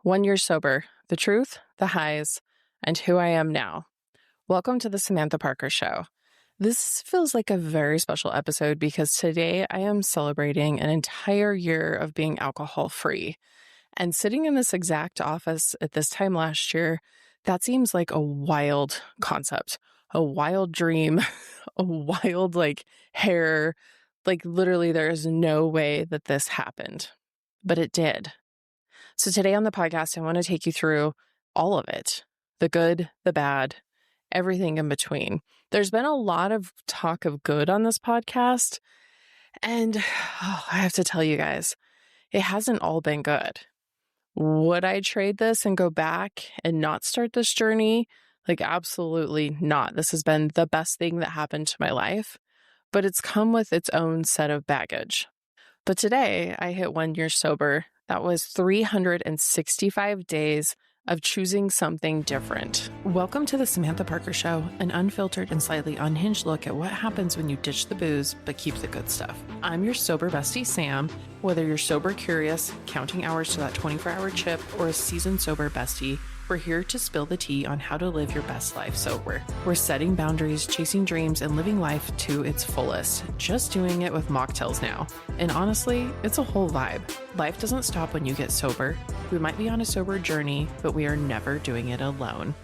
1 year sober, the truth, the highs, and who I am now. Welcome to the Samantha Parker Show. This feels like a very special episode because today I am celebrating an entire year of being alcohol-free. And sitting in this exact office at this time last year, that seems like a wild concept, a wild dream, a wild hair. Literally there is no way that this happened, but it did. So today on the podcast, I want to take you through all of it, the good, the bad, everything in between. There's been a lot of talk of good on this podcast, and I have to tell you guys, it hasn't all been good. Would I trade this and go back and not start this journey? Absolutely not. This has been the best thing that happened to my life, but it's come with its own set of baggage. But today I hit 1 year sober. That was 365 days of choosing something different. Welcome to the Samantha Parker Show, an unfiltered and slightly unhinged look at what happens when you ditch the booze but keep the good stuff. I'm your sober bestie, Sam. Whether you're sober curious, counting hours to that 24-hour chip, or a seasoned sober bestie, we're here to spill the tea on how to live your best life sober. We're setting boundaries, chasing dreams, and living life to its fullest. Just doing it with mocktails now. And honestly, it's a whole vibe. Life doesn't stop when you get sober. We might be on a sober journey, but we are never doing it alone.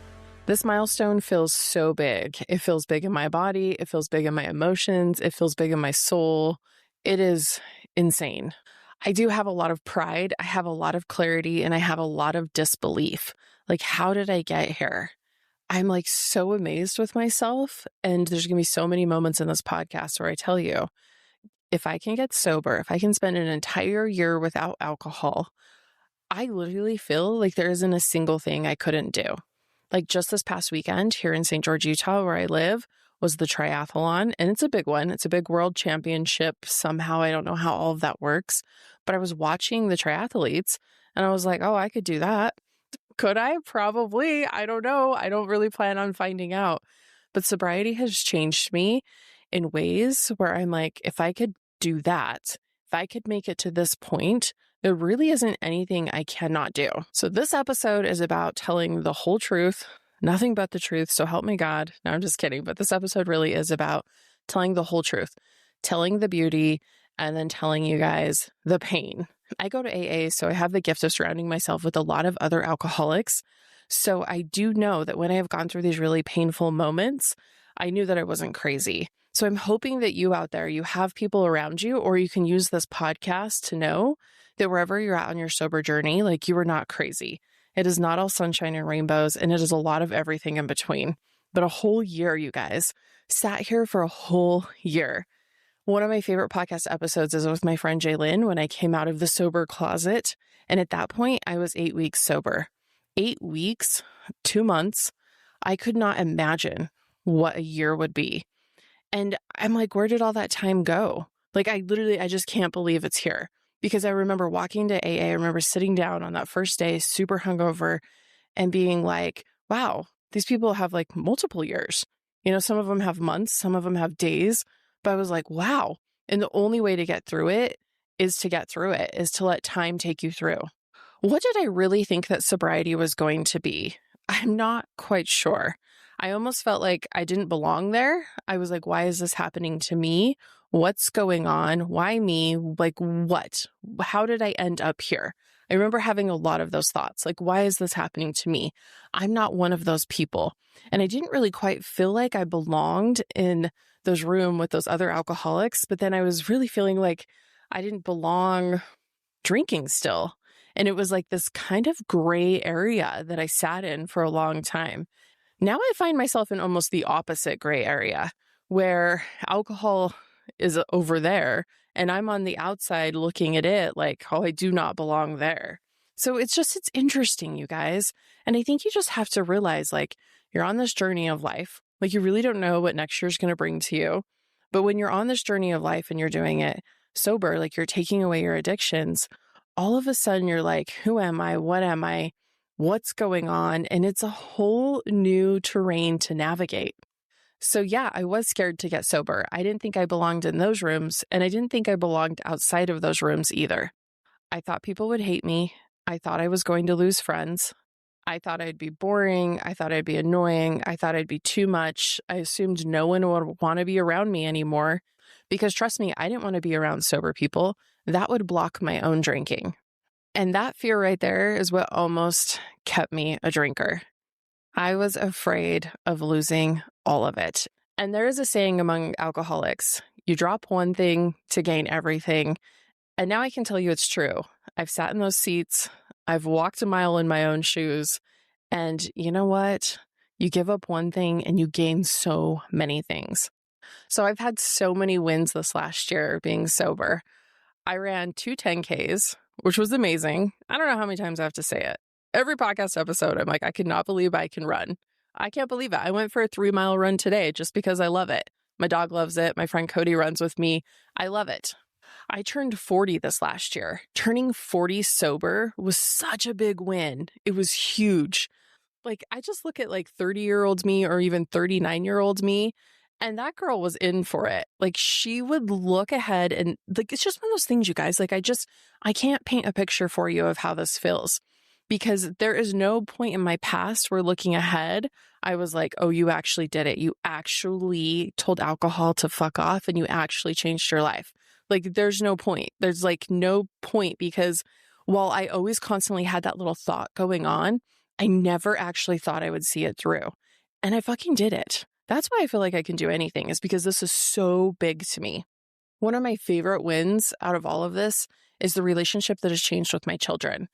This milestone feels so big. It feels big in my body. It feels big in my emotions. It feels big in my soul. It is insane. I do have a lot of pride. I have a lot of clarity, and I have a lot of disbelief. How did I get here? I'm so amazed with myself. And there's going to be so many moments in this podcast where I tell you, if I can get sober, if I can spend an entire year without alcohol, I literally feel like there isn't a single thing I couldn't do. Just this past weekend here in St. George, Utah, where I live, was the triathlon. And it's a big one. It's a big world championship. Somehow, I don't know how all of that works. But I was watching the triathletes and I was like, oh, I could do that. Could I? Probably. I don't know. I don't really plan on finding out. But sobriety has changed me in ways where I'm like, if I could do that, if I could make it to this point, there really isn't anything I cannot do. So this episode is about telling the whole truth, nothing but the truth. So help me God. No, I'm just kidding. But this episode really is about telling the whole truth, telling the beauty, and then telling you guys the pain. I go to AA, so I have the gift of surrounding myself with a lot of other alcoholics. So I do know that when I have gone through these really painful moments, I knew that I wasn't crazy. So I'm hoping that you out there, you have people around you, or you can use this podcast to know that wherever you're at on your sober journey, you are not crazy. It is not all sunshine and rainbows, and it is a lot of everything in between. But a whole year, you guys, sat here for a whole year. One of my favorite podcast episodes is with my friend Jaylyn when I came out of the sober closet. And at that point, I was 8 weeks sober. 8 weeks, 2 months. I could not imagine what a year would be. And I'm like, where did all that time go? I just can't believe it's here. Because I remember walking to AA, I remember sitting down on that first day, super hungover, and being like, wow, these people have multiple years. Some of them have months, some of them have days. But I was like, wow. And the only way to get through it is to let time take you through. What did I really think that sobriety was going to be? I'm not quite sure. I almost felt like I didn't belong there. I was like, why is this happening to me? What's going on? Why me? What? How did I end up here? I remember having a lot of those thoughts. Why is this happening to me? I'm not one of those people. And I didn't really quite feel like I belonged in those room with those other alcoholics. But then I was really feeling like I didn't belong drinking still. And it was this kind of gray area that I sat in for a long time. Now I find myself in almost the opposite gray area where alcohol is over there and I'm on the outside looking at it oh, I do not belong there. So it's interesting, you guys. And I think you just have to realize you're on this journey of life. You really don't know what next year's going to bring to you. But when you're on this journey of life and you're doing it sober, you're taking away your addictions, all of a sudden you're like, who am I? What am I? What's going on? And it's a whole new terrain to navigate. So yeah, I was scared to get sober. I didn't think I belonged in those rooms, and I didn't think I belonged outside of those rooms either. I thought people would hate me. I thought I was going to lose friends. I thought I'd be boring. I thought I'd be annoying. I thought I'd be too much. I assumed no one would want to be around me anymore because trust me, I didn't want to be around sober people. That would block my own drinking. And that fear right there is what almost kept me a drinker. I was afraid of losing all of it. And there is a saying among alcoholics, you drop one thing to gain everything. And now I can tell you it's true. I've sat in those seats. I've walked a mile in my own shoes. And you know what? You give up one thing and you gain so many things. So I've had so many wins this last year being sober. I ran 2 10Ks, which was amazing. I don't know how many times I have to say it. Every podcast episode, I'm like, I could not believe I can run. I can't believe it. I went for a 3-mile run today just because I love it. My dog loves it. My friend Cody runs with me. I love it. I turned 40 this last year. Turning 40 sober was such a big win. It was huge. Like, I just look at like 30-year-old me or even 39-year-old me, and that girl was in for it. Like, she would look ahead and like, it's just one of those things, you guys. Like, I can't paint a picture for you of how this feels because there is no point in my past where looking ahead, I was like, oh, you actually did it. You actually told alcohol to fuck off and you actually changed your life. Like, there's no point. There's like no point because while I always constantly had that little thought going on, I never actually thought I would see it through. And I fucking did it. That's why I feel like I can do anything, is because this is so big to me. One of my favorite wins out of all of this is the relationship that has changed with my children.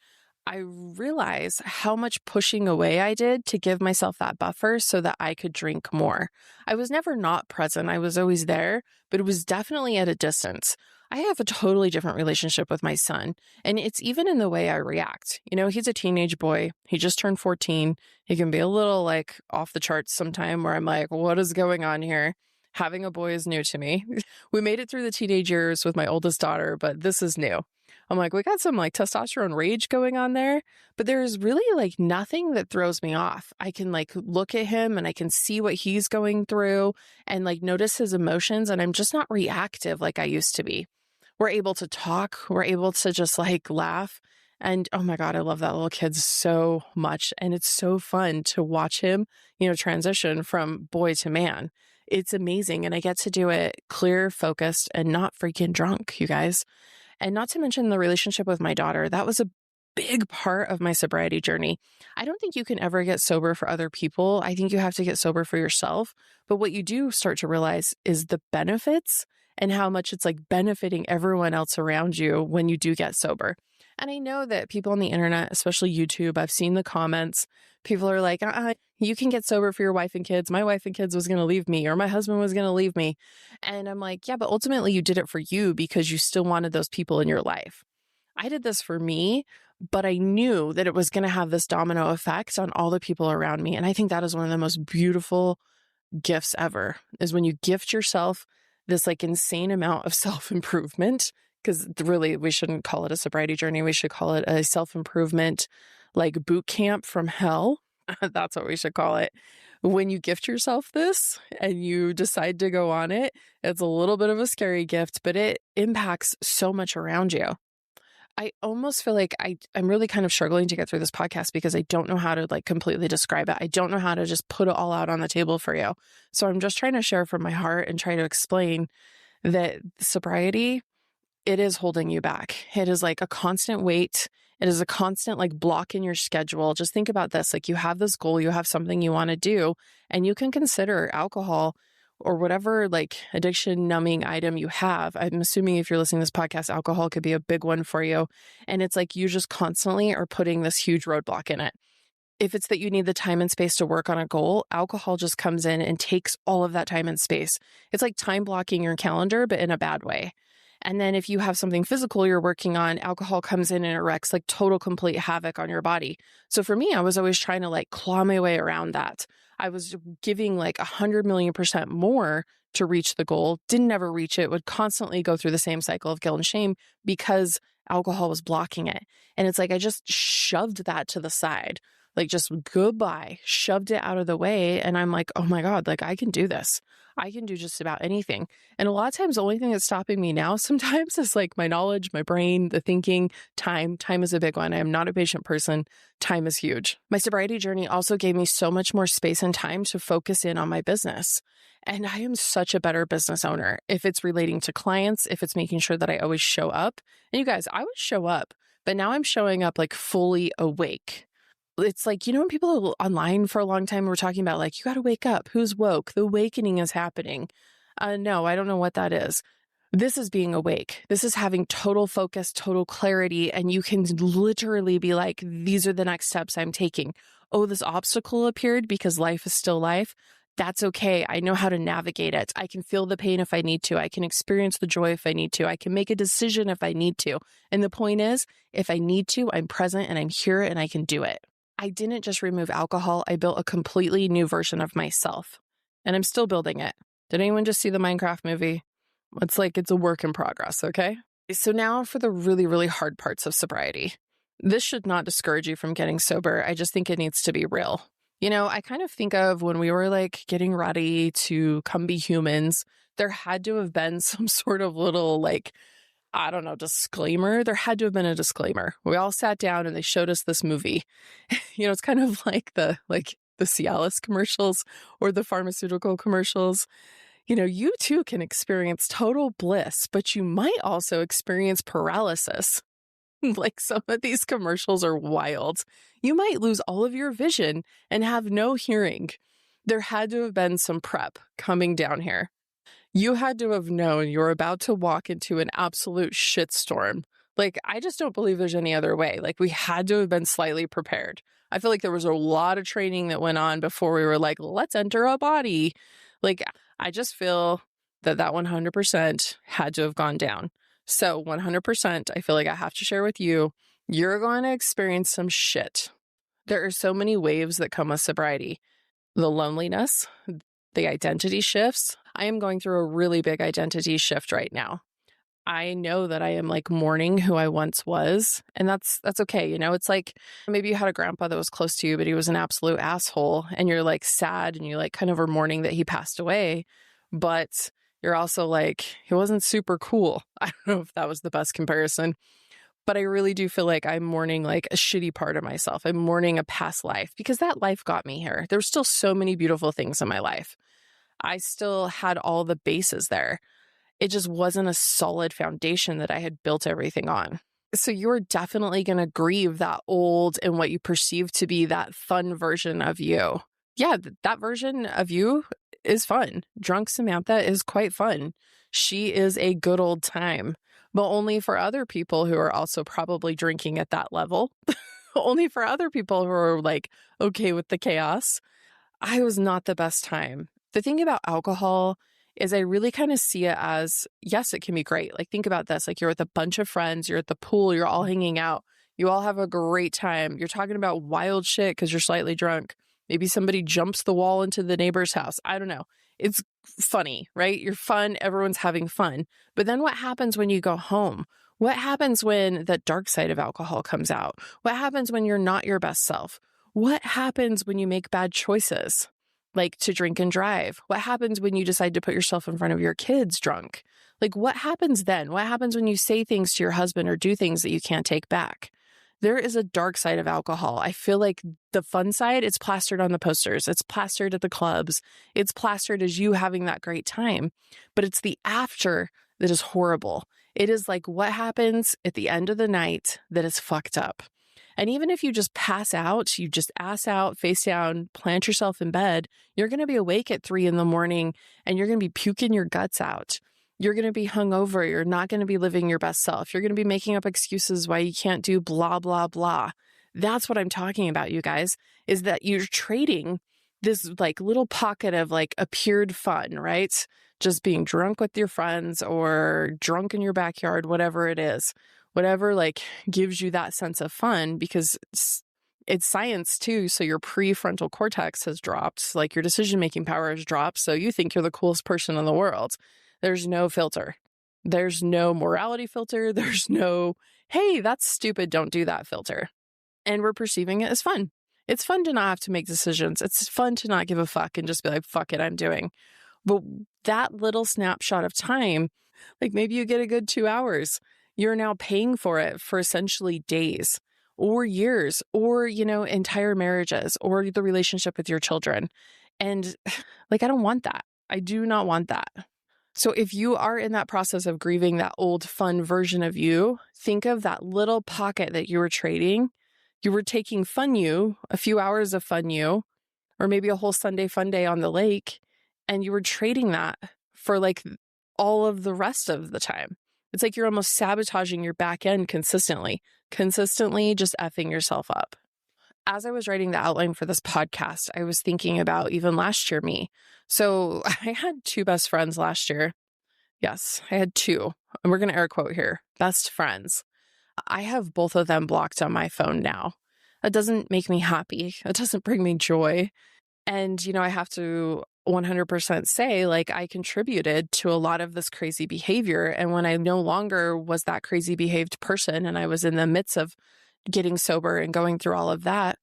I realize how much pushing away I did to give myself that buffer so that I could drink more. I was never not present. I was always there, but it was definitely at a distance. I have a totally different relationship with my son, and it's even in the way I react. You know, he's a teenage boy. He just turned 14. He can be a little like off the charts sometime where I'm like, what is going on here? Having a boy is new to me. We made it through the teenage years with my oldest daughter, but this is new. I'm like, we got some like testosterone rage going on there, but there's really like nothing that throws me off. I can like look at him and I can see what he's going through and like notice his emotions, and I'm just not reactive like I used to be. We're able to talk. We're able to just like laugh. And oh my God, I love that little kid so much. And it's so fun to watch him, you know, transition from boy to man. It's amazing. And I get to do it clear, focused, and not freaking drunk, you guys. And not to mention the relationship with my daughter. That was a big part of my sobriety journey. I don't think you can ever get sober for other people. I think you have to get sober for yourself. But what you do start to realize is the benefits and how much it's like benefiting everyone else around you when you do get sober. And I know that people on the internet, especially YouTube, I've seen the comments. People are like, you can get sober for your wife and kids. My wife and kids was going to leave me, or my husband was going to leave me. And I'm like, yeah, but ultimately you did it for you because you still wanted those people in your life. I did this for me, but I knew that it was going to have this domino effect on all the people around me. And I think that is one of the most beautiful gifts ever, is when you gift yourself this like insane amount of self-improvement, because really we shouldn't call it a sobriety journey. We should call it a self-improvement, like boot camp from hell. That's what we should call it. When you gift yourself this and you decide to go on it, it's a little bit of a scary gift, but it impacts so much around you. I almost feel like I'm really kind of struggling to get through this podcast because I don't know how to like completely describe it. I don't know how to just put it all out on the table for you. So I'm just trying to share from my heart and try to explain that sobriety, it is holding you back. It is like a constant weight. It is a constant like block in your schedule. Just think about this. Like, you have this goal, you have something you want to do, and you can consider alcohol or whatever like addiction numbing item you have. I'm assuming if you're listening to this podcast, alcohol could be a big one for you. And it's like you just constantly are putting this huge roadblock in it. If it's that you need the time and space to work on a goal, alcohol just comes in and takes all of that time and space. It's like time blocking your calendar, but in a bad way. And then if you have something physical you're working on, alcohol comes in and it wreaks like total complete havoc on your body. So for me, I was always trying to like claw my way around that. I was giving like 100,000,000% more to reach the goal, didn't ever reach it, would constantly go through the same cycle of guilt and shame because alcohol was blocking it. And it's like I just shoved that to the side, like just goodbye, shoved it out of the way. And I'm like, oh my God, like I can do this. I can do just about anything. And a lot of times, the only thing that's stopping me now sometimes is like my knowledge, my brain, the thinking, time. Time is a big one. I am not a patient person. Time is huge. My sobriety journey also gave me so much more space and time to focus in on my business. And I am such a better business owner if it's relating to clients, if it's making sure that I always show up. And you guys, I would show up, but now I'm showing up like fully awake. It's like, when people online for a long time were talking about like, you got to wake up. Who's woke? The awakening is happening. No, I don't know what that is. This is being awake. This is having total focus, total clarity. And you can literally be like, these are the next steps I'm taking. Oh, this obstacle appeared because life is still life. That's okay. I know how to navigate it. I can feel the pain if I need to. I can experience the joy if I need to. I can make a decision if I need to. And the point is, if I need to, I'm present and I'm here and I can do it. I didn't just remove alcohol. I built a completely new version of myself. And I'm still building it. Did anyone just see the Minecraft movie? It's like it's a work in progress, okay? So now for the really, really hard parts of sobriety. This should not discourage you from getting sober. I just think it needs to be real. I kind of think of when we were like getting ready to come be humans, there had to have been some sort of little like, I don't know, disclaimer. There had to have been a disclaimer. We all sat down and they showed us this movie. It's kind of like the Cialis commercials or the pharmaceutical commercials. You too can experience total bliss, but you might also experience paralysis. Like some of these commercials are wild. You might lose all of your vision and have no hearing. There had to have been some prep coming down here. You had to have known you're about to walk into an absolute shitstorm. Like, I just don't believe there's any other way. Like, we had to have been slightly prepared. I feel like there was a lot of training that went on before we were like, let's enter a body. Like, I just feel that 100% had to have gone down. So 100%, I feel like I have to share with you, you're going to experience some shit. There are so many waves that come with sobriety. The loneliness, the identity shifts. I am going through a really big identity shift right now. I know that I am like mourning who I once was, and that's okay. It's like maybe you had a grandpa that was close to you, but he was an absolute asshole, and you're like sad and you like kind of are mourning that he passed away, but you're also like, he wasn't super cool. I don't know if that was the best comparison, but I really do feel like I'm mourning like a shitty part of myself. I'm mourning a past life because that life got me here. There's still so many beautiful things in my life. I still had all the bases there. It just wasn't a solid foundation that I had built everything on. So you're definitely going to grieve that old and what you perceive to be that fun version of you. Yeah, that version of you is fun. Drunk Samantha is quite fun. She is a good old time, but only for other people who are also probably drinking at that level. Only for other people who are like okay with the chaos. I was not the best time. The thing about alcohol is I really kind of see it as, yes, it can be great. Like, think about this. Like, you're with a bunch of friends, you're at the pool, you're all hanging out. You all have a great time. You're talking about wild shit because you're slightly drunk. Maybe somebody jumps the wall into the neighbor's house. I don't know. It's funny, right? You're fun. Everyone's having fun. But then what happens when you go home? What happens when the dark side of alcohol comes out? What happens when you're not your best self? What happens when you make bad choices? Like to drink and drive? What happens when you decide to put yourself in front of your kids drunk? Like, what happens then? What happens when you say things to your husband or do things that you can't take back? There is a dark side of alcohol. I feel like the fun side, it's plastered on the posters. It's plastered at the clubs. It's plastered as you having that great time. But it's the after that is horrible. It is like what happens at the end of the night that is fucked up. And even if you just pass out, you just ass out, face down, plant yourself in bed, you're going to be awake at 3 a.m. and you're going to be puking your guts out. You're going to be hungover. You're not going to be living your best self. You're going to be making up excuses why you can't do blah, blah, blah. That's what I'm talking about, you guys, is that you're trading this like little pocket of like appeared fun, right? Just being drunk with your friends or drunk in your backyard, whatever it is. Whatever like gives you that sense of fun, because it's science too. So your prefrontal cortex has dropped, like your decision-making power has dropped. So you think you're the coolest person in the world. There's no filter. There's no morality filter. There's no, hey, that's stupid, don't do that filter. And we're perceiving it as fun. It's fun to not have to make decisions. It's fun to not give a fuck and just be like, fuck it, I'm doing. But that little snapshot of time, like maybe you get a good 2 hours, you're now paying for it for essentially days or years or, entire marriages or the relationship with your children. And like, I don't want that. I do not want that. So if you are in that process of grieving that old fun version of you, think of that little pocket that you were trading. You were taking fun you, a few hours of fun you, or maybe a whole Sunday fun day on the lake, and you were trading that for like all of the rest of the time. It's like you're almost sabotaging your back end consistently just effing yourself up. As I was writing the outline for this podcast, I was thinking about even last year me. So I had 2 best friends last year. Yes, I had 2. And we're going to air quote here, best friends. I have both of them blocked on my phone now. That doesn't make me happy. It doesn't bring me joy. And, I have to 100% say, like, I contributed to a lot of this crazy behavior. And when I no longer was that crazy behaved person and I was in the midst of getting sober and going through all of that,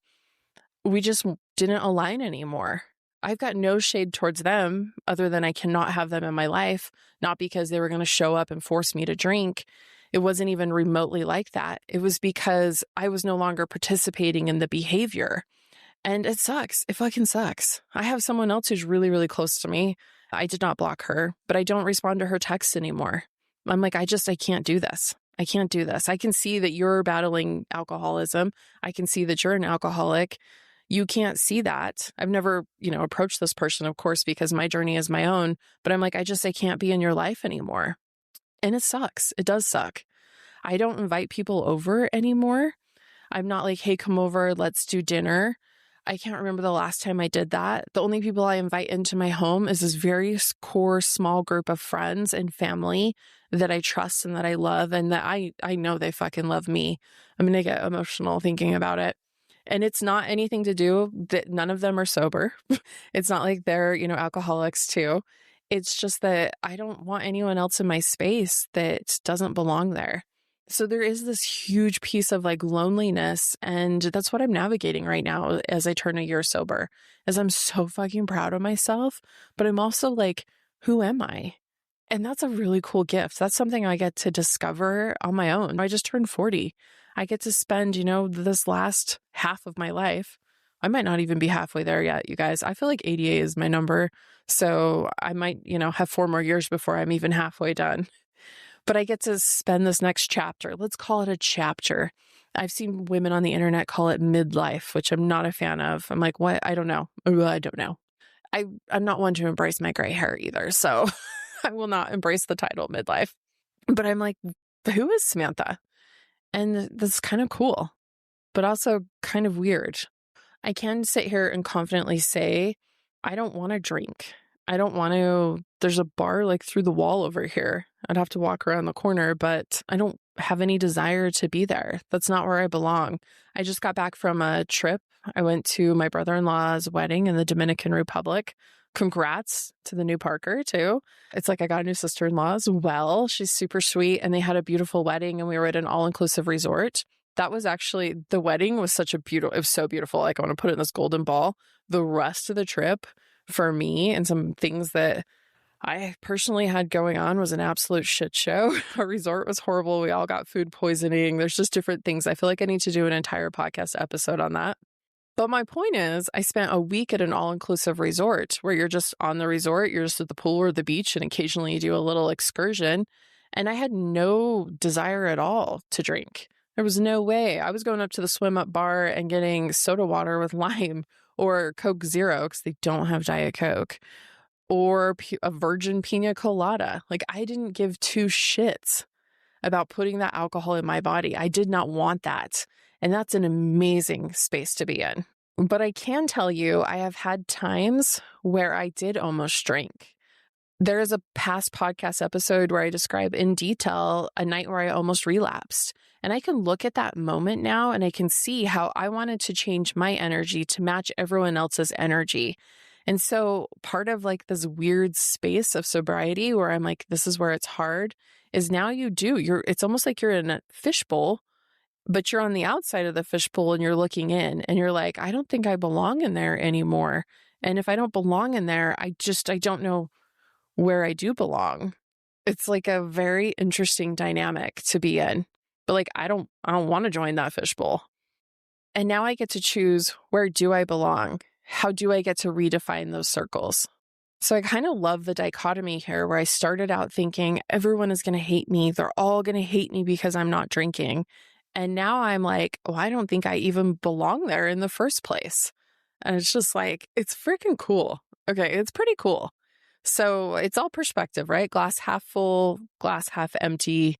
we just didn't align anymore. I've got no shade towards them other than I cannot have them in my life, not because they were going to show up and force me to drink. It wasn't even remotely like that. It was because I was no longer participating in the behavior. And it sucks. It fucking sucks. I have someone else who's really, really close to me. I did not block her, but I don't respond to her texts anymore. I'm like, I can't do this. I can't do this. I can see that you're battling alcoholism. I can see that you're an alcoholic. You can't see that. I've never, approached this person, of course, because my journey is my own, but I'm like, I can't be in your life anymore. And it sucks. It does suck. I don't invite people over anymore. I'm not like, hey, come over, let's do dinner. I can't remember the last time I did that. The only people I invite into my home is this very core, small group of friends and family that I trust and that I love and that I know they fucking love me. I'm going to get emotional thinking about it. And it's not anything to do that none of them are sober. It's not like they're, alcoholics too. It's just that I don't want anyone else in my space that doesn't belong there. So there is this huge piece of like loneliness, and that's what I'm navigating right now as I turn a year sober, as I'm so fucking proud of myself, but I'm also like, who am I? And that's a really cool gift. That's something I get to discover on my own. I just turned 40. I get to spend, this last half of my life. I might not even be halfway there yet, you guys. I feel like 88 is my number. So I might, have 4 more years before I'm even halfway done. But I get to spend this next chapter. Let's call it a chapter. I've seen women on the internet call it midlife, which I'm not a fan of. I'm like, what? I don't know. I don't know. I'm not one to embrace my gray hair either. So I will not embrace the title midlife. But I'm like, who is Samantha? And that's kind of cool, but also kind of weird. I can sit here and confidently say, I don't want to drink. I don't want to, there's a bar like through the wall over here. I'd have to walk around the corner, but I don't have any desire to be there. That's not where I belong. I just got back from a trip. I went to my brother-in-law's wedding in the Dominican Republic. Congrats to the new Parker too. It's like I got a new sister-in-law as well. She's super sweet and they had a beautiful wedding and we were at an all-inclusive resort. That was actually, the wedding was it was so beautiful. Like I want to put it in this golden ball. The rest of the trip for me and some things that I personally had going on was an absolute shit show. Our resort was horrible. We all got food poisoning. There's just different things. I feel like I need to do an entire podcast episode on that. But my point is, I spent a week at an all-inclusive resort where you're just on the resort, you're just at the pool or the beach, and occasionally you do a little excursion. And I had no desire at all to drink. There was no way. I was going up to the swim up bar and getting soda water with lime or Coke Zero because they don't have Diet Coke, or a virgin pina colada. Like I didn't give 2 shits about putting that alcohol in my body. I did not want that. And that's an amazing space to be in. But I can tell you, I have had times where I did almost drink. There is a past podcast episode where I describe in detail a night where I almost relapsed. And I can look at that moment now and I can see how I wanted to change my energy to match everyone else's energy. And so part of like this weird space of sobriety where I'm like, this is where it's hard, is now it's almost like you're in a fishbowl, but you're on the outside of the fishbowl and you're looking in and you're like, I don't think I belong in there anymore. And if I don't belong in there, I don't know where I do belong. It's like a very interesting dynamic to be in. But like I don't want to join that fishbowl. And now I get to choose, where do I belong? How do I get to redefine those circles? So I kind of love the dichotomy here, where I started out thinking everyone is going to hate me. They're all going to hate me because I'm not drinking. And now I'm like, oh, I don't think I even belong there in the first place. And it's just like, it's freaking cool. Okay, it's pretty cool. So it's all perspective, right? Glass half full, glass half empty.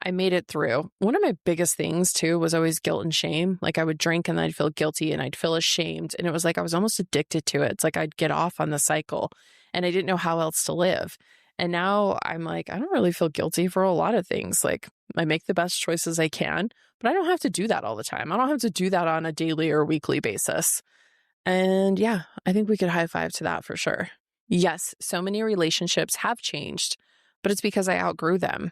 I made it through. One of my biggest things too was always guilt and shame. Like I would drink and then I'd feel guilty and I'd feel ashamed. And it was like I was almost addicted to it. It's like I'd get off on the cycle and I didn't know how else to live. And now I'm like, I don't really feel guilty for a lot of things. Like I make the best choices I can, but I don't have to do that all the time. I don't have to do that on a daily or weekly basis. And yeah, I think we could high five to that for sure. Yes, so many relationships have changed, but it's because I outgrew them.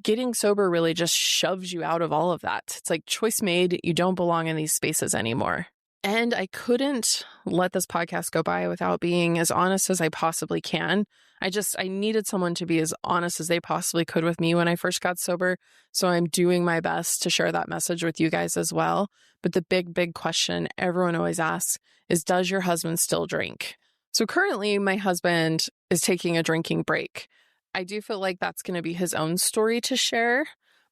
Getting sober really just shoves you out of all of that. It's like choice made. You don't belong in these spaces anymore. And I couldn't let this podcast go by without being as honest as I possibly can. I needed someone to be as honest as they possibly could with me when I first got sober. So I'm doing my best to share that message with you guys as well. But the big question everyone always asks is, does your husband still drink? So currently my husband is taking a drinking break. I do feel like that's going to be his own story to share,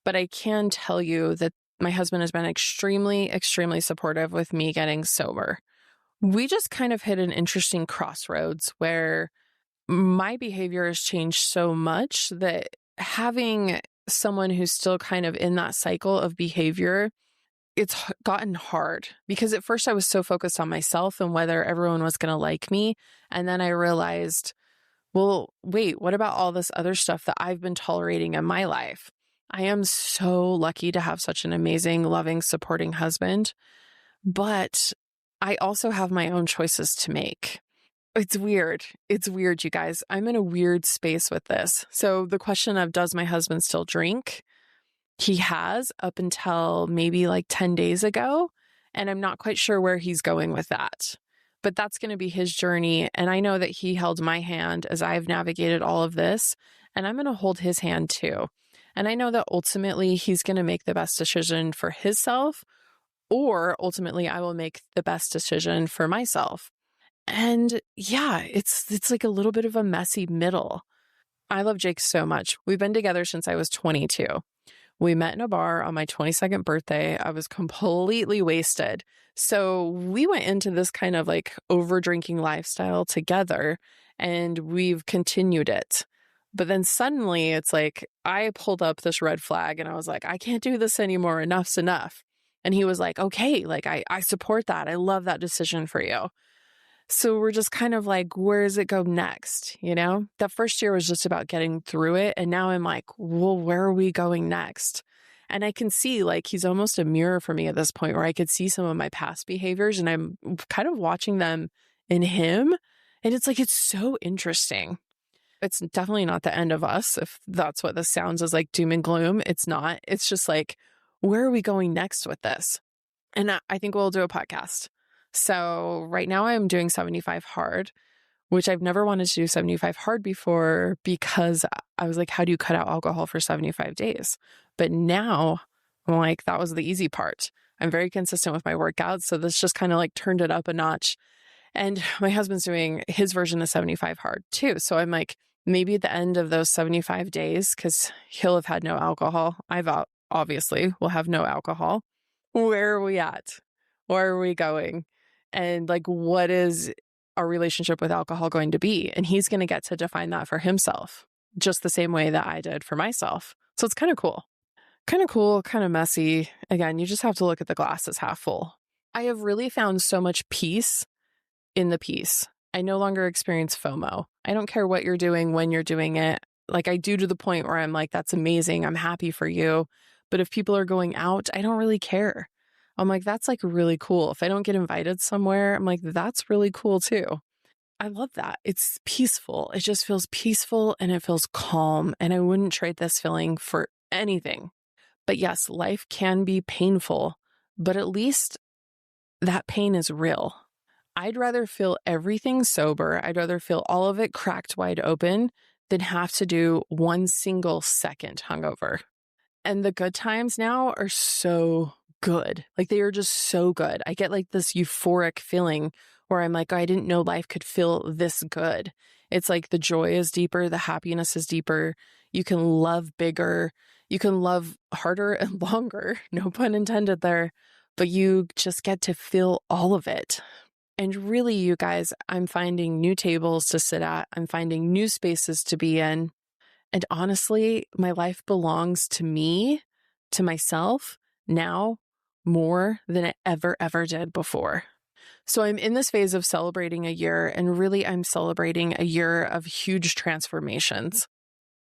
but I can tell you that my husband has been extremely, extremely supportive with me getting sober. We just kind of hit an interesting crossroads where my behavior has changed so much that having someone who's still kind of in that cycle of behavior, it's gotten hard because at first I was so focused on myself and whether everyone was going to like me. And then I realized, well, wait, what about all this other stuff that I've been tolerating in my life? I am so lucky to have such an amazing, loving, supporting husband, but I also have my own choices to make. It's weird. It's weird, you guys. I'm in a weird space with this. So the question of, does my husband still drink? He has up until maybe like 10 days ago, and I'm not quite sure where he's going with that. But that's going to be his journey. And I know that he held my hand as I've navigated all of this, and I'm going to hold his hand too. And I know that ultimately he's going to make the best decision for himself, or ultimately I will make the best decision for myself. And yeah, it's like a little bit of a messy middle. I love Jake so much. We've been together since I was 22. We met in a bar on my 22nd birthday. I was completely wasted. So we went into this kind of like over drinking lifestyle together, and we've continued it. But then suddenly it's like I pulled up this red flag and I was like, I can't do this anymore. Enough's enough. And he was like, okay, like I support that. I love that decision for you. So we're just kind of like, where does it go next? You know, that first year was just about getting through it. And now I'm like, well, where are we going next? And I can see like he's almost a mirror for me at this point, where I could see some of my past behaviors and I'm kind of watching them in him. And it's like, it's so interesting. It's definitely not the end of us. If that's what this sounds as, like doom and gloom, it's not. It's just like, where are we going next with this? And I think we'll do a podcast. So right now I'm doing 75 hard, which I've never wanted to do 75 hard before, because I was like, how do you cut out alcohol for 75 days? But now I'm like, that was the easy part. I'm very consistent with my workouts. So this just kind of like turned it up a notch. And my husband's doing his version of 75 hard too. So I'm like, maybe at the end of those 75 days, because he'll have had no alcohol. Obviously will have no alcohol. Where are we at? Where are we going? And like, what is our relationship with alcohol going to be? And he's going to get to define that for himself, just the same way that I did for myself. So it's kind of cool, kind of messy. Again, you just have to look at the glass as half full. I have really found so much peace in the peace. I no longer experience FOMO. I don't care what you're doing, when you're doing it. Like I do, to the point where I'm like, that's amazing. I'm happy for you. But if people are going out, I don't really care. I'm like, that's like really cool. If I don't get invited somewhere, I'm like, that's really cool too. I love that. It's peaceful. It just feels peaceful and it feels calm. And I wouldn't trade this feeling for anything. But yes, life can be painful, but at least that pain is real. I'd rather feel everything sober. I'd rather feel all of it cracked wide open than have to do one single second hungover. And the good times now are so good. Like they are just so good. I get like this euphoric feeling where I'm like, I didn't know life could feel this good. It's like the joy is deeper, the happiness is deeper. You can love bigger, you can love harder and longer, no pun intended there, but you just get to feel all of it. And really, you guys, I'm finding new tables to sit at. I'm finding new spaces to be in. And honestly, my life belongs to me, to myself now more than it ever did before. So I'm in this phase of celebrating a year, and really I'm celebrating a year of huge transformations.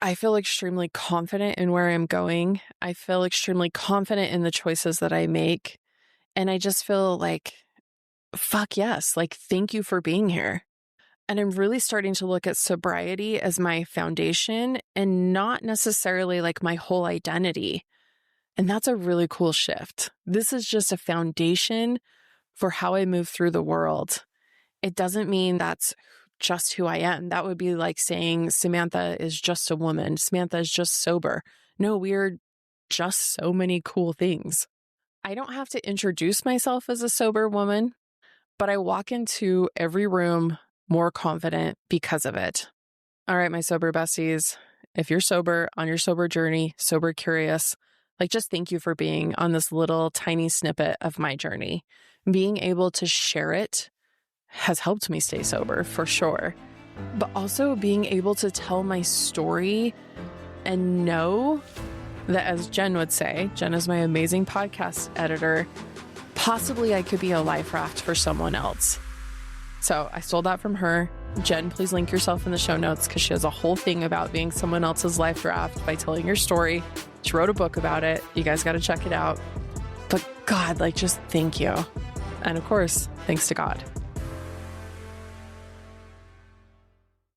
I feel extremely confident in where I'm going. I feel extremely confident in the choices that I make. And I just feel like, fuck yes, like thank you for being here. And I'm really starting to look at sobriety as my foundation and not necessarily like my whole identity. And that's a really cool shift. This is just a foundation for how I move through the world. It doesn't mean that's just who I am. That would be like saying Samantha is just a woman. Samantha is just sober. No, we're just so many cool things. I don't have to introduce myself as a sober woman, but I walk into every room more confident because of it. All right, my sober besties, if you're sober, on your sober journey, sober curious, like just thank you for being on this little tiny snippet of my journey. Being able to share it has helped me stay sober for sure, but also being able to tell my story and know that, as Jen would say, Jen is my amazing podcast editor, possibly I could be a life raft for someone else. So I stole that from her. Jen, please link yourself in the show notes because she has a whole thing about being someone else's life raft by telling your story. She wrote a book about it. You guys got to check it out. But God, like, just thank you. And of course, thanks to God.